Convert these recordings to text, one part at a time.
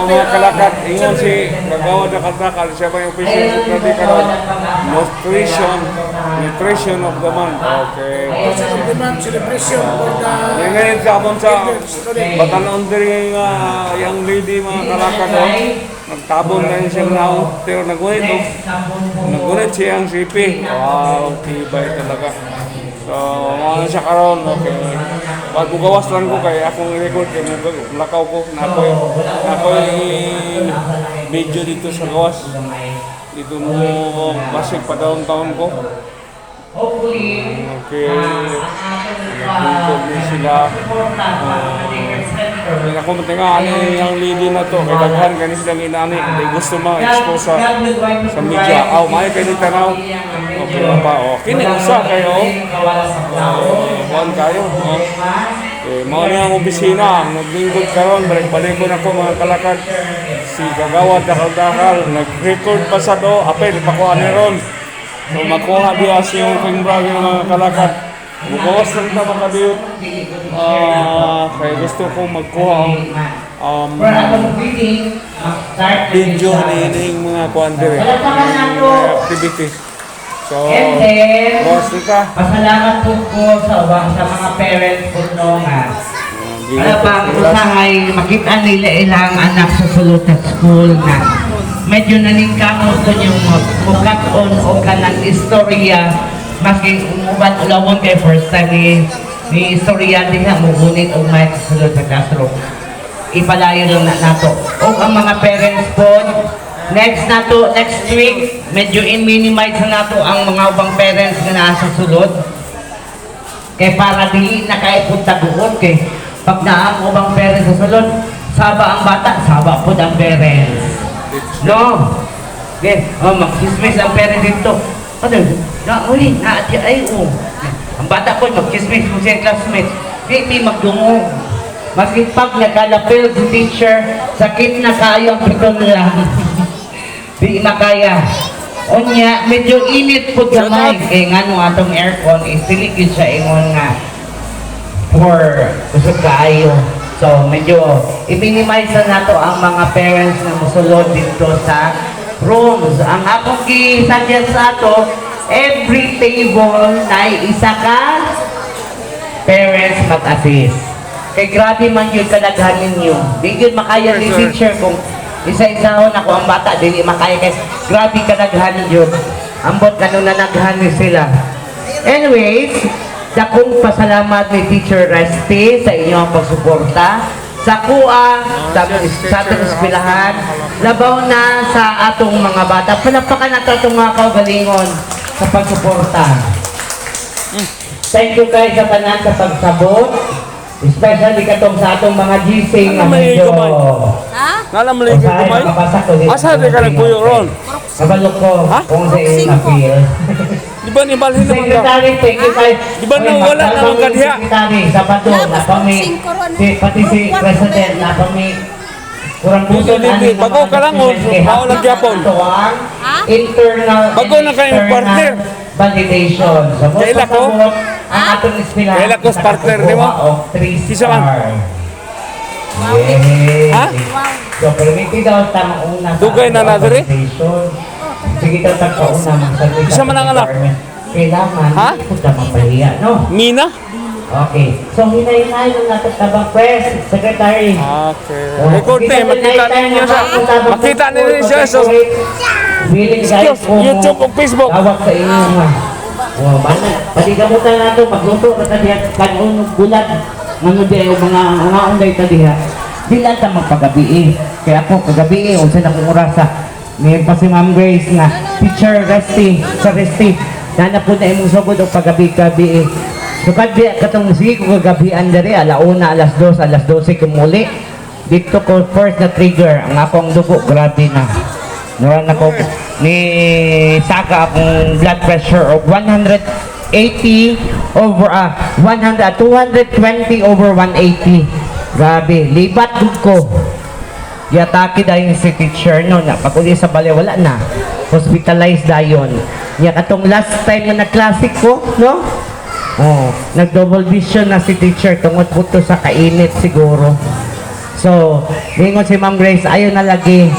mga kalakad, ingon si Kagawad na Kaltakal, siya ba yung official secretary karon? Nutrition of the month. Okay. Celebration for the Ngayon sa amon sa batanon diri nga yang lady mga kalakad o. Nagtabon na yun siya na pero nagunit o. Nagunit siyang sipi. Wow, tibay talaga. So, mga siya karon, okay. Pag bugawas lang ko kaya akong record kay lakaw ko na ako yung video dito sa gawas. Dito mo basig pa taon ko. Okay. Nagtungkod din sila. Kaya ako matingaan yung lady na to. Kaya daghan ganis lang inani. Hindi gusto ma-expose sa media. Aw, may kayo tanaw. Okay pa. Okay, usa kayo. Buwan kayo. Mga nga ang opisina. Naglingkod karon. Balik-balik ko na ko mga kalakad. Si Kagawad Dakal-Dakal. Nag-record pa sa do. Apel, pakuha ni Ron. So makuha diya yung king brother ng mga kalakad. Bukawas lang na makabiyot. Kaya gusto kong magkuha ang video ni mga kuandere, activities. So, boss ka. Pasalamat po sa mga parents po nung para pang usahay makita nila ilang anak sa Sulutat School na medyo naningkamot ko yung mukat-on o kanang istorya maski umubat ulawon kay first time ni istorya din na mugunit o may kasulot sa Castro ipalayo lang na nato o ang mga parents po next week medyo i-minimize na nato ang mga ubang parents na nasa sulod kay para di na kaya punta doon kay pag naang ubang parents sa sulod saba ang bata, saba po ang parents. No. Okay. Mag-kismis ang parents dito. Ano? Uli, naati ay ang bata ko, mag-kismis kung siya classmate. Di magdungog. Maski pag nakalapil si teacher, sakit na kayo ang piton lang. Di makaya. Onya, medyo init po gamay. Kaya nga nung atong aircon, isiligid siya ingon nga for kusog kaayo. So, medyo i-minimize na nato ang mga parents na musulod dito sa rooms. Ang akong gi-suggest sa ato, every table na isa ka parents mag-assist. Kay grabe man yun kalaghan ninyo. Di yun makaya ni teacher kung isa-isahon ako ang bata, di makaya kasi grabe kalaghan yun. Ambot na nung nanaghan sila. Anyways, dakong pasalamat ni Teacher Resty sa inyong pagsuporta sa kuha, sa atong eskwelahan, labaw na sa atong mga bata. Palapakan nato itong mga kaugalingon sa pagsuporta. Thank you guys sa tanan sa pagsabot. Especially katong sa atong mga gising na medyo Nalamali ka kumay? Asa di ka nagpuyo ron? Kabalok ko kung sa iyo na-feel. Di ba nibalhin naman ka? Secretary, thank you guys. Di ba nawala naman ka diha? Secretary, sa bato, na kami, pati si President, na kami, kurang buso na ni bago ka lang, bago lang gyapon. Internal Bago na kayong partner. Validation. So, Kaila ko? ang atong eskwelahan. Kaila ko partner, di mo? Kisa man? Ha? So, permiti daw tamang una. Dugay na na diri? Sige daw tagpauna. Isa man ang anak? Kailangan, ha? Punta mapahiya, no? Mina? Okay. So, hinay-hinay ng natin tabang press, secretary. Okay. Record na eh. Makita ninyo siya. Makita ninyo siya. So, YouTube o Facebook. Tawag sa inyo nga. Oh, bana. Pati gamutan na ito. Magluto ka diha. Kanunog gulat. Nanood yung mga unday ka diha. Di lang ta magpagabi. Kaya ako kagabi o sa nakong orasa. May pa si Ma'am Grace nga. Teacher Resty. Sa Resty. Nana po na imong sugod o pagabi-gabi. So katong sige ko kagabian diri alauna, alas 2, alas 12 kumuli. Dito ko first na trigger ang akong dugo grabe na. Naran ako ni saka akong blood pressure of 180 over 220 over 180. Grabe, libat gud ko. Yatake dayon si teacher no na pag uli sa bale wala na. Hospitalized dayon. Ya katong last time na nag-classic ko, no? Oh, nag-double vision na si teacher tungod po to sa kainit siguro. So, lingon si Ma'am Grace, ayaw na lagi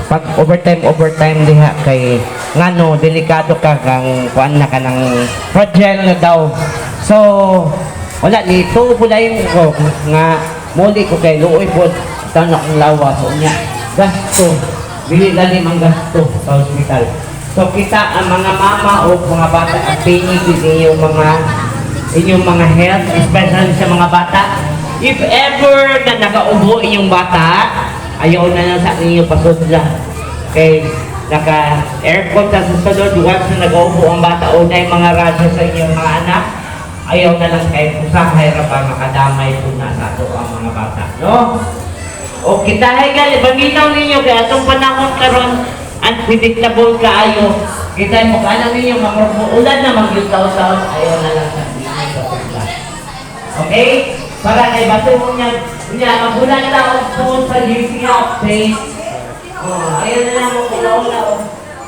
pag overtime diha kay ngano delikado ka kang kuan na ka ng fragile na daw. So, wala ni pulayin ko nga muli ko kay luoy pod tanak ng lawas unya gasto dili lagi mang gasto sa ospital. So kita ang mga mama o mga bata at tingin inyong mga health, especially sa mga bata. If ever na nakaubo inyong bata, ayaw na lang sa inyo pasudla. Okay, naka-aircon sa susunod, once na nag-uubo ang bata o na yung mga radyo sa inyong mga anak, ayaw na lang kayo usahay ra ba makadamay po na sa ato ang mga bata. No? O kita gali, baminaw ninyo kaya itong panahon karon unpredictable kaayo. Kita mo kaano ninyo, ulan na mag-taon-taon, ayaw na lang sa inyo sa pagla. Okay? Para kay bato mo niya, magulan taon po sa GC update. Ayaw na lang mo kula-ula.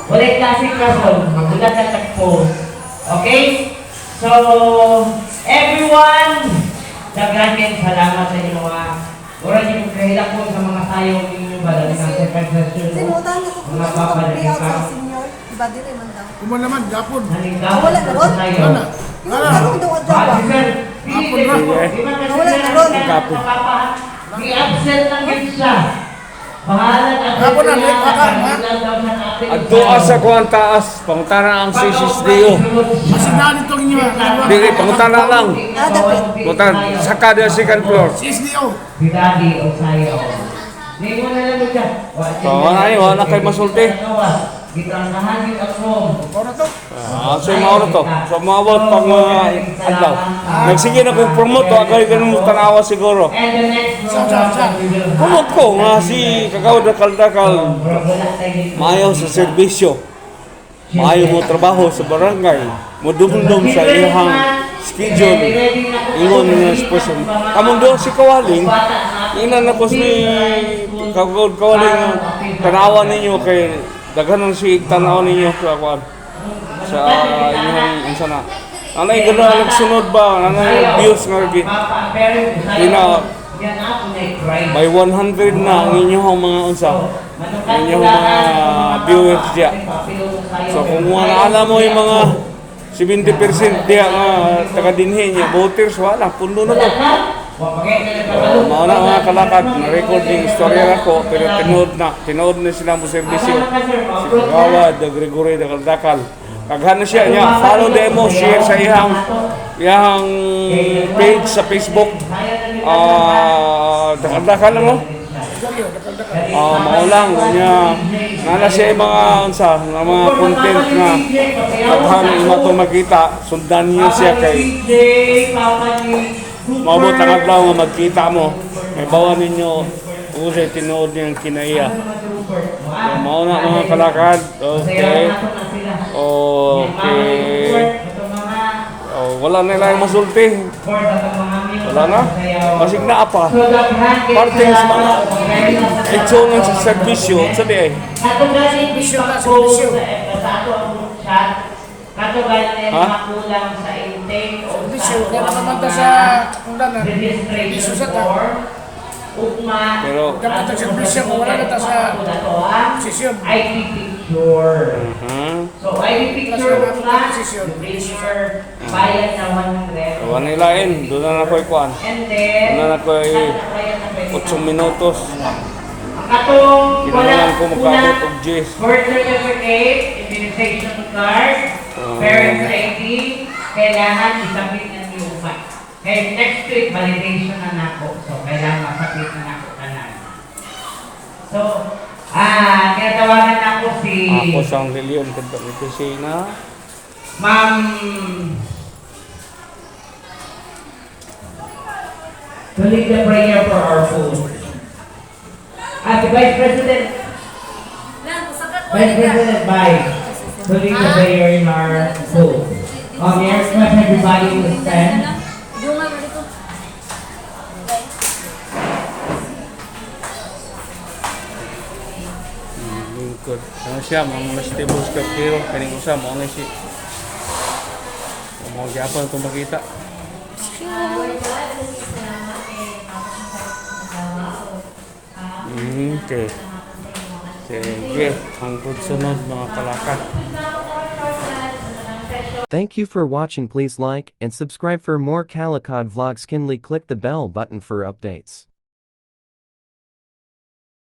Walay klaseng kason, magulan na tagpo. Okay? So, everyone, daghang salamat sa inyo mga oras niyo kahilak po sa mga sayong ninyo balad ng second session mo. Mga papalag ka. Kuma naman, Japon. Halindaw Wala na ron? sayo. Ano daw ang jowa? Hapon na. Wala na ron. I-absent lang yun siya. Bahala ka. Hapon na, may pakar, ha? At doa sa kuwan taas, pangutana ang CCSDO. Masindahan ito ninyo. Dili, pangutana lang. dapat. Putan, saka dia second floor. CSDO. Bidadi o sayo. Ngayon mo na lang ito. Wala kay masulti. Gitrangahan yung ako. Para to. So mauro to. So maabot pang adlaw. Nagsige na kong promote agay ganun tanawa siguro. And the next Promote ko nga si Kagawad na Kaldakal. Maayaw sa serbisyo. Maayaw mo trabaho sa barangay. Mudumdum sa iyang schedule. Ingon nga special. Kamong doon si Kawaling. Ina na po si Kagawad Kawaling. Tanawa ninyo kay daghan si tanaw ninyo sa inyong insana. Anay gano'n nagsunod ba? Anay views nga by 100 na ang inyong mga unsa. Inyong mga viewers diya. So kung alam mo yung mga 70% diya nga taga-dinhi niya, voters wala, pundo na to. Mauna mga kalakad, na-recording istorya ako, pero tinood na sila mo servisyo. Si Kagawad, Gregory, Kaldakal. Kaghan na siya niya, follow demo, share sa iyang page sa Facebook. Kaldakal lang mo? Maulang niya, nana siya yung mga content na kaghan yung ito makita, sundan niyo siya kay maabot ang adlaw nga magkita mo. May bawa ninyo usay tinuod niyang kinaiya. Mauna mga kalakad. Okay. Wala na lang masulti. Wala na. Masig na apa. Parting sa mga eksonan sa servisyo. Sa di ay. Kato gaya na yung makulang sa intake o Servisyo, kaya nakamanta sa kundanan. Servisyo sa ta. Ugma. Pero Dapat ang servisyo kung wala na ta sa posisyon. ID picture. So ID picture ugma, picture, bayad na 100. wala nilain. Doon na ako ikuan. And then, Doon na ako 8 minutos. katong Kinalangan ko magkaabot og Gs. birth certificate, immunization card, parents ID, kailangan isabit na niyo pa. Kaya next week, validation na nako. So, kailangan masabit na nako kanan. So, kinatawagan na ako si Ako sang Lilion kadto ito siya na. Ma'am to lead the prayer for our food. The Vice President, Vice, to lead the prayer in our food. May I request everybody to stand? Lingkod. Ano siya, mga stable sculpture, kaning usa mo nga si. Mo gyapon kung makita. Okay. Sige, hangtod sunod mga kalaka. Thank you for watching. Please like and subscribe for more Calicod vlogs. Kindly click the bell button for updates.